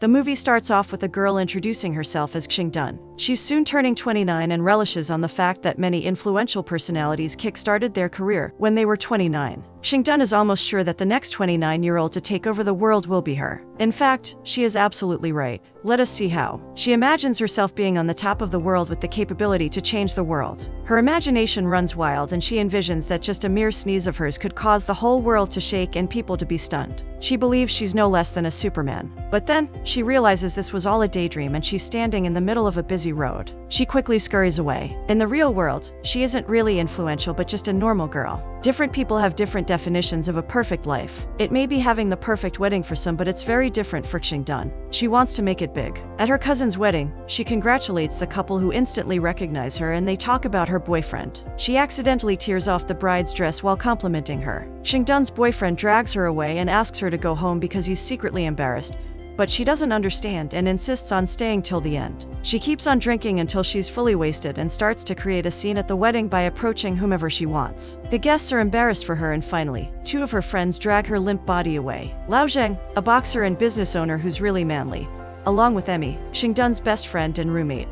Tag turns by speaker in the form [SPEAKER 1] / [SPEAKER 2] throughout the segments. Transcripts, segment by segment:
[SPEAKER 1] The movie starts off with a girl introducing herself as Qingdan. She's soon turning 29 and relishes on the fact that many influential personalities kick-started their career when they were 29. Qingdan is almost sure that the next 29-year-old to take over the world will be her. In fact, she is absolutely right. Let us see how. She imagines herself being on the top of the world with the capability to change the world. Her imagination runs wild and she envisions that just a mere sneeze of hers could cause the whole world to shake and people to be stunned. She believes she's no less than a Superman. But then, she realizes this was all a daydream and she's standing in the middle of a busy road. She quickly scurries away. In the real world, she isn't really influential but just a normal girl. Different people have different definitions of a perfect life. It may be having the perfect wedding for some, but it's very different for Qingdan. She wants to make it big. At her cousin's wedding, she congratulates the couple who instantly recognize her and they talk about her boyfriend. She accidentally tears off the bride's dress while complimenting her. Qingdan's boyfriend drags her away and asks her to go home because he's secretly embarrassed. But she doesn't understand and insists on staying till the end. She keeps on drinking until she's fully wasted and starts to create a scene at the wedding by approaching whomever she wants. The guests are embarrassed for her and finally, two of her friends drag her limp body away. Lao Zheng, a boxer and business owner who's really manly, along with Emmy, Qingdan's best friend and roommate,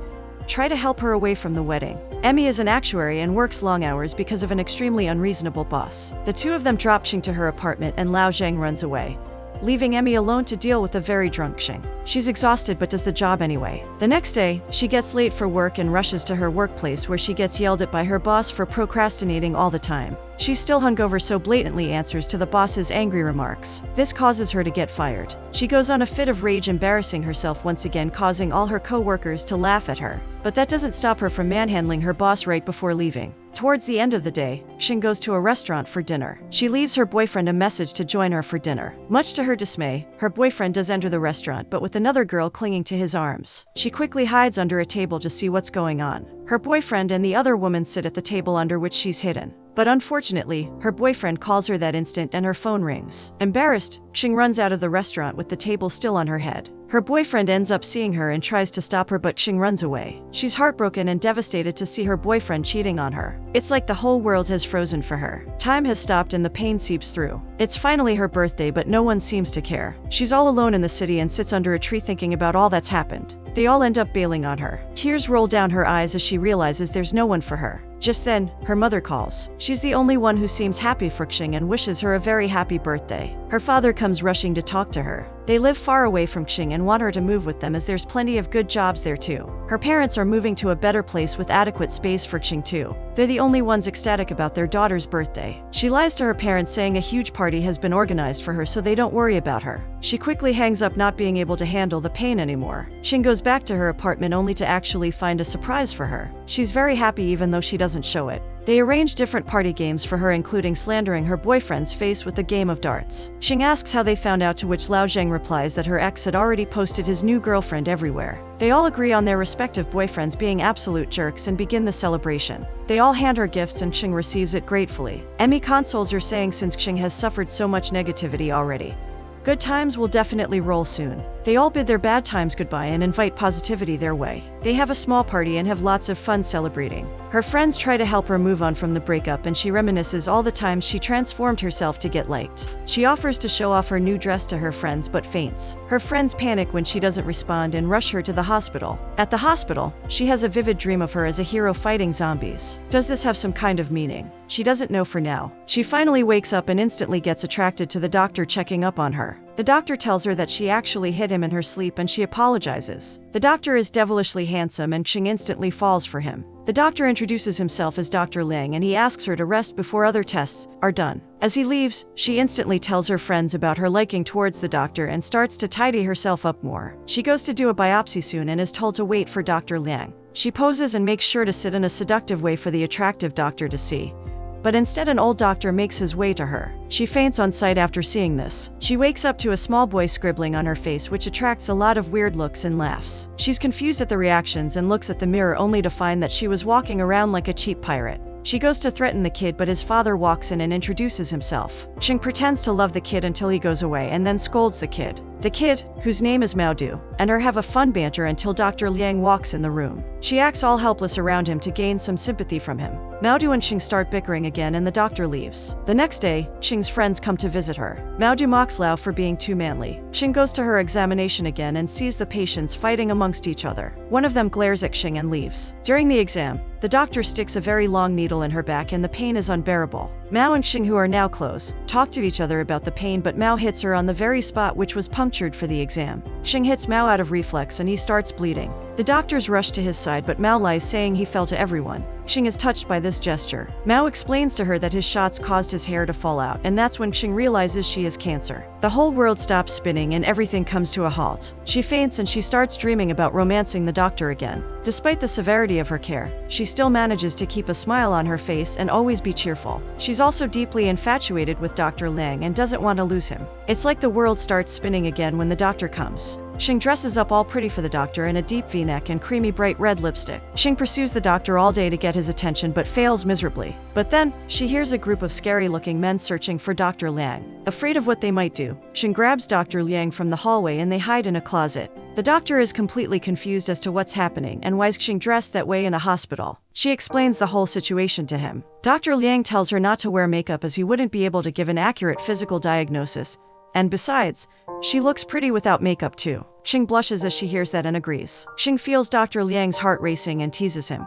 [SPEAKER 1] try to help her away from the wedding. Emmy is an actuary and works long hours because of an extremely unreasonable boss. The two of them drop Qing to her apartment and Lao Zheng runs away, leaving Emmy alone to deal with a very drunk Qing. She's exhausted but does the job anyway. The next day, she gets late for work and rushes to her workplace where she gets yelled at by her boss for procrastinating all the time. She's still hungover so blatantly answers to the boss's angry remarks. This causes her to get fired. She goes on a fit of rage, embarrassing herself once again, causing all her co-workers to laugh at her. But that doesn't stop her from manhandling her boss right before leaving. Towards the end of the day, Qing goes to a restaurant for dinner. She leaves her boyfriend a message to join her for dinner. Much to her dismay, her boyfriend does enter the restaurant but with another girl clinging to his arms. She quickly hides under a table to see what's going on. Her boyfriend and the other woman sit at the table under which she's hidden. But unfortunately, her boyfriend calls her that instant and her phone rings. Embarrassed, Qing runs out of the restaurant with the table still on her head. Her boyfriend ends up seeing her and tries to stop her, but Qing runs away. She's heartbroken and devastated to see her boyfriend cheating on her. It's like the whole world has frozen for her. Time has stopped and the pain seeps through. It's finally her birthday but no one seems to care. She's all alone in the city and sits under a tree thinking about all that's happened. They all end up bailing on her. Tears roll down her eyes as she realizes there's no one for her. Just then, her mother calls. She's the only one who seems happy for Qing and wishes her a very happy birthday. Her father comes rushing to talk to her. They live far away from Qing and want her to move with them as there's plenty of good jobs there too. Her parents are moving to a better place with adequate space for Qing too. They're the only ones ecstatic about their daughter's birthday. She lies to her parents saying a huge party has been organized for her so they don't worry about her. She quickly hangs up, not being able to handle the pain anymore. Qing goes back to her apartment only to actually find a surprise for her. She's very happy even though she doesn't show it. They arrange different party games for her, including slandering her boyfriend's face with a game of darts. Qing asks how they found out, to which Lao Zheng replies that her ex had already posted his new girlfriend everywhere. They all agree on their respective boyfriends being absolute jerks and begin the celebration. They all hand her gifts and Qing receives it gratefully. Emmy consoles her, saying since Qing has suffered so much negativity already, good times will definitely roll soon. They all bid their bad times goodbye and invite positivity their way. They have a small party and have lots of fun celebrating. Her friends try to help her move on from the breakup and she reminisces all the times she transformed herself to get liked. She offers to show off her new dress to her friends but faints. Her friends panic when she doesn't respond and rush her to the hospital. At the hospital, she has a vivid dream of her as a hero fighting zombies. Does this have some kind of meaning? She doesn't know for now. She finally wakes up and instantly gets attracted to the doctor checking up on her. The doctor tells her that she actually hit him in her sleep and she apologizes. The doctor is devilishly handsome and Qing instantly falls for him. The doctor introduces himself as Dr. Liang and he asks her to rest before other tests are done. As he leaves, she instantly tells her friends about her liking towards the doctor and starts to tidy herself up more. She goes to do a biopsy soon and is told to wait for Dr. Liang. She poses and makes sure to sit in a seductive way for the attractive doctor to see. But instead an old doctor makes his way to her. She faints on sight after seeing this. She wakes up to a small boy scribbling on her face, which attracts a lot of weird looks and laughs. She's confused at the reactions and looks at the mirror only to find that she was walking around like a cheap pirate. She goes to threaten the kid but his father walks in and introduces himself. Qing pretends to love the kid until he goes away and then scolds the kid. The kid, whose name is Maodu, and her have a fun banter until Dr. Liang walks in the room. She acts all helpless around him to gain some sympathy from him. Maodu and Qing start bickering again and the doctor leaves. The next day, Qing's friends come to visit her. Maodu mocks Lao for being too manly. Qing goes to her examination again and sees the patients fighting amongst each other. One of them glares at Qing and leaves. During the exam, the doctor sticks a very long needle in her back and the pain is unbearable. Mao and Qing, who are now close, talk to each other about the pain, but Mao hits her on the very spot which was punctured for the exam. Qing hits Mao out of reflex and he starts bleeding. The doctors rush to his side, but Mao lies, saying he fell to everyone. Qing is touched by this gesture. Mao explains to her that his shots caused his hair to fall out, and that's when Qing realizes she has cancer. The whole world stops spinning and everything comes to a halt. She faints and she starts dreaming about romancing the doctor again. Despite the severity of her care, she still manages to keep a smile on her face and always be cheerful. She's also deeply infatuated with Dr. Liang and doesn't want to lose him. It's like the world starts spinning again when the doctor comes. Qing dresses up all pretty for the doctor in a deep V-neck and creamy bright red lipstick. Qing pursues the doctor all day to get his attention but fails miserably. But then, she hears a group of scary-looking men searching for Dr. Liang. Afraid of what they might do, Qing grabs Dr. Liang from the hallway and they hide in a closet. The doctor is completely confused as to what's happening and why is Qing dressed that way in a hospital. She explains the whole situation to him. Dr. Liang tells her not to wear makeup as he wouldn't be able to give an accurate physical diagnosis. And besides, she looks pretty without makeup too. Qing blushes as she hears that and agrees. Qing feels Dr. Liang's heart racing and teases him.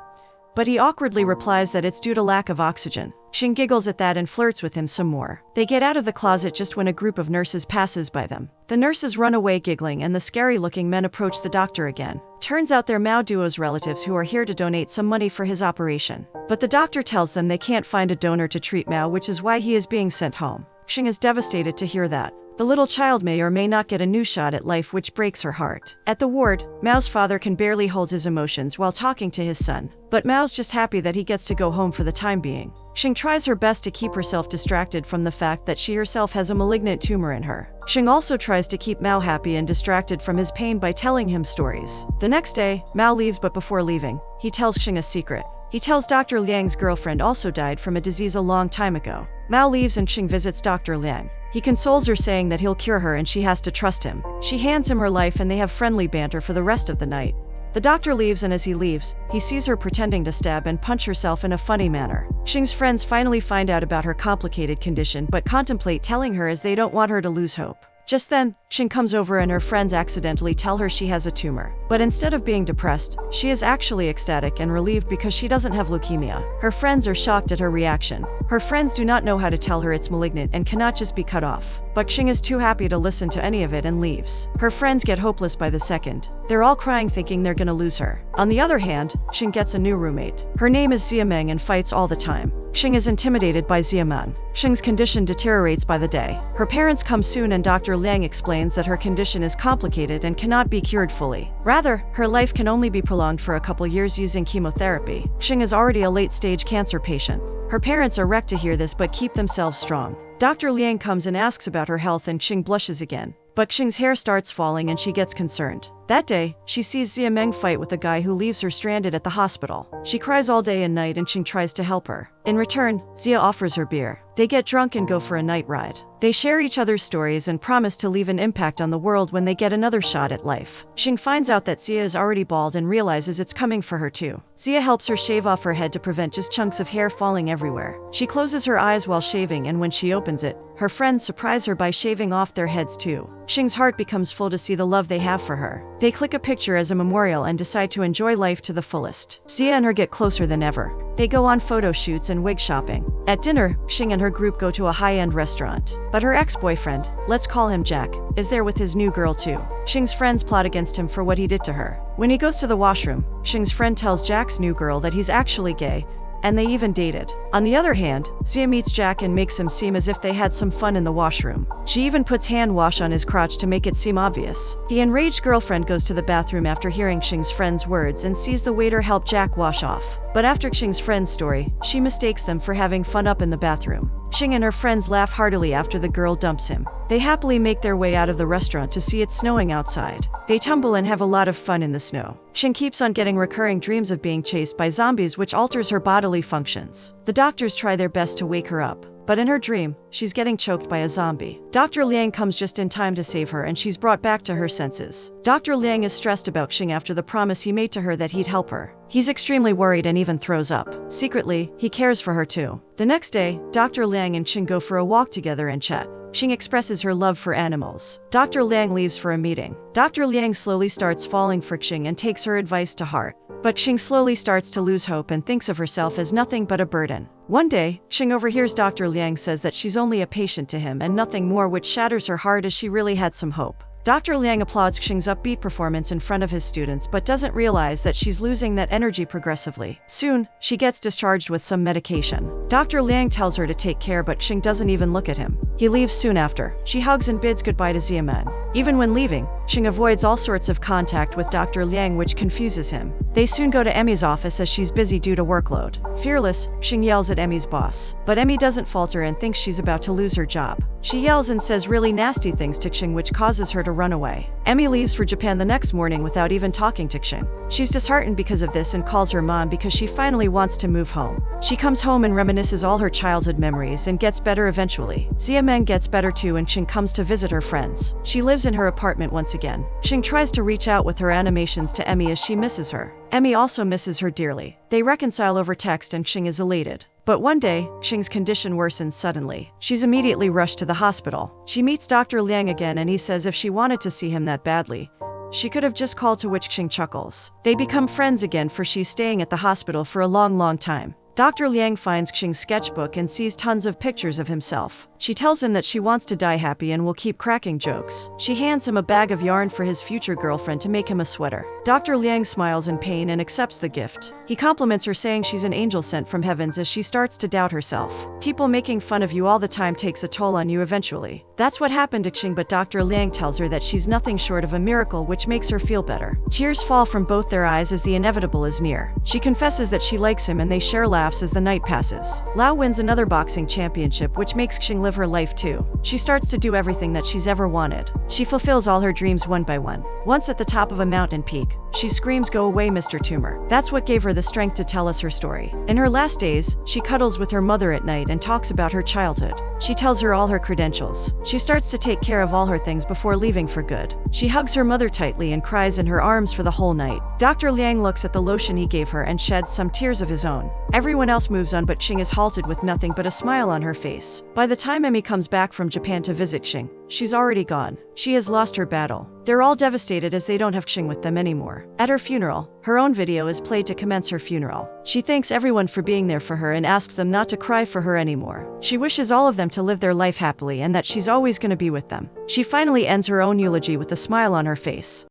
[SPEAKER 1] But he awkwardly replies that it's due to lack of oxygen. Qing giggles at that and flirts with him some more. They get out of the closet just when a group of nurses passes by them. The nurses run away giggling and the scary-looking men approach the doctor again. Turns out they're Mao Duo's relatives who are here to donate some money for his operation. But the doctor tells them they can't find a donor to treat Mao, which is why he is being sent home. Qing is devastated to hear that. The little child may or may not get a new shot at life, which breaks her heart. At the ward, Mao's father can barely hold his emotions while talking to his son. But Mao's just happy that he gets to go home for the time being. Qing tries her best to keep herself distracted from the fact that she herself has a malignant tumor in her. Qing also tries to keep Mao happy and distracted from his pain by telling him stories. The next day, Mao leaves, but before leaving, he tells Qing a secret. He tells Dr. Liang's girlfriend also died from a disease a long time ago. Mao leaves and Qing visits Dr. Liang. He consoles her, saying that he'll cure her and she has to trust him. She hands him her life and they have friendly banter for the rest of the night. The doctor leaves, and as he leaves, he sees her pretending to stab and punch herself in a funny manner. Qing's friends finally find out about her complicated condition but contemplate telling her as they don't want her to lose hope. Just then, Qing comes over and her friends accidentally tell her she has a tumor. But instead of being depressed, she is actually ecstatic and relieved because she doesn't have leukemia. Her friends are shocked at her reaction. Her friends do not know how to tell her it's malignant and cannot just be cut off. But Qing is too happy to listen to any of it and leaves. Her friends get hopeless by the second. They're all crying, thinking they're gonna lose her. On the other hand, Qing gets a new roommate. Her name is Xia Meng and fights all the time. Qing is intimidated by Xia Meng. Qing's condition deteriorates by the day. Her parents come soon and Dr. Liang explains that her condition is complicated and cannot be cured fully. Rather, her life can only be prolonged for a couple years using chemotherapy. Qing is already a late-stage cancer patient. Her parents are wrecked to hear this but keep themselves strong. Dr. Liang comes and asks about her health and Qing blushes again. But Qing's hair starts falling and she gets concerned. That day, she sees Xia Meng fight with a guy who leaves her stranded at the hospital. She cries all day and night and Qing tries to help her. In return, Xia offers her beer. They get drunk and go for a night ride. They share each other's stories and promise to leave an impact on the world when they get another shot at life. Qing finds out that Xia is already bald and realizes it's coming for her too. Xia helps her shave off her head to prevent just chunks of hair falling everywhere. She closes her eyes while shaving, and when she opens it, her friends surprise her by shaving off their heads too. Qing's heart becomes full to see the love they have for her. They click a picture as a memorial and decide to enjoy life to the fullest. Xia and her get closer than ever. They go on photo shoots and wig shopping. At dinner, Qing and her group go to a high-end restaurant. But her ex-boyfriend, let's call him Jack, is there with his new girl too. Qing's friends plot against him for what he did to her. When he goes to the washroom, Qing's friend tells Jack's new girl that he's actually gay, and they even dated. On the other hand, Xia meets Jack and makes him seem as if they had some fun in the washroom. She even puts hand wash on his crotch to make it seem obvious. The enraged girlfriend goes to the bathroom after hearing Qing's friend's words and sees the waiter help Jack wash off. But after Qing's friend's story, she mistakes them for having fun up in the bathroom. Qing and her friends laugh heartily after the girl dumps him. They happily make their way out of the restaurant to see it snowing outside. They tumble and have a lot of fun in the snow. Qing keeps on getting recurring dreams of being chased by zombies, which alters her bodily functions. The doctors try their best to wake her up, But in her dream, she's getting choked by a zombie. Dr. Liang comes just in time to save her and she's brought back to her senses. Dr. Liang is stressed about Qing after the promise he made to her that he'd help her. He's extremely worried and even throws up. Secretly, he cares for her too. The next day, Dr. Liang and Qing go for a walk together and chat. Qing expresses her love for animals. Dr. Liang leaves for a meeting. Dr. Liang slowly starts falling for Qing and takes her advice to heart. But Qing slowly starts to lose hope and thinks of herself as nothing but a burden. One day, Qing overhears Dr. Liang says that she's only a patient to him and nothing more, which shatters her heart as she really had some hope. Dr. Liang applauds Qing's upbeat performance in front of his students but doesn't realize that she's losing that energy progressively. Soon, she gets discharged with some medication. Dr. Liang tells her to take care but Qing doesn't even look at him. He leaves soon after. She hugs and bids goodbye to Xiamen. Even when leaving, Qing avoids all sorts of contact with Dr. Liang, which confuses him. They soon go to Emmy's office as she's busy due to workload. Fearless, Qing yells at Emmy's boss. But Emmy doesn't falter and thinks she's about to lose her job. She yells and says really nasty things to Qing, which causes her to run away. Emmy leaves for Japan the next morning without even talking to Qing. She's disheartened because of this and calls her mom because she finally wants to move home. She comes home and reminisces all her childhood memories and gets better eventually. Xiamen gets better too and Qing comes to visit her friends. She lives in her apartment once again. Qing tries to reach out with her animations to Emmy as she misses her. Emmy also misses her dearly. They reconcile over text and Qing is elated. But one day, Qing's condition worsens suddenly. She's immediately rushed to the hospital. She meets Dr. Liang again and he says if she wanted to see him that badly, she could have just called, to which Qing chuckles. They become friends again for she's staying at the hospital for a long time. Dr. Liang finds Qing's sketchbook and sees tons of pictures of himself. She tells him that she wants to die happy and will keep cracking jokes. She hands him a bag of yarn for his future girlfriend to make him a sweater. Dr. Liang smiles in pain and accepts the gift. He compliments her, saying she's an angel sent from heavens as she starts to doubt herself. People making fun of you all the time takes a toll on you eventually. That's what happened to Qing, but Dr. Liang tells her that she's nothing short of a miracle, which makes her feel better. Tears fall from both their eyes as the inevitable is near. She confesses that she likes him and they share laughs as the night passes. Lao wins another boxing championship, which makes Qing live her life too. She starts to do everything that she's ever wanted. She fulfills all her dreams one by one. Once at the top of a mountain peak, she screams, "Go away, Mr. Tumor." That's what gave her the strength to tell us her story. In her last days, she cuddles with her mother at night and talks about her childhood. She tells her all her credentials. She starts to take care of all her things before leaving for good. She hugs her mother tightly and cries in her arms for the whole night. Dr. Liang looks at the lotion he gave her and sheds some tears of his own. Everyone else moves on, but Qing is halted with nothing but a smile on her face. By the time Emmy comes back from Japan to visit Qing, she's already gone. She has lost her battle. They're all devastated as they don't have Qing with them anymore. At her funeral, her own video is played to commence her funeral. She thanks everyone for being there for her and asks them not to cry for her anymore. She wishes all of them to live their life happily and that she's always going to be with them. She finally ends her own eulogy with a smile on her face.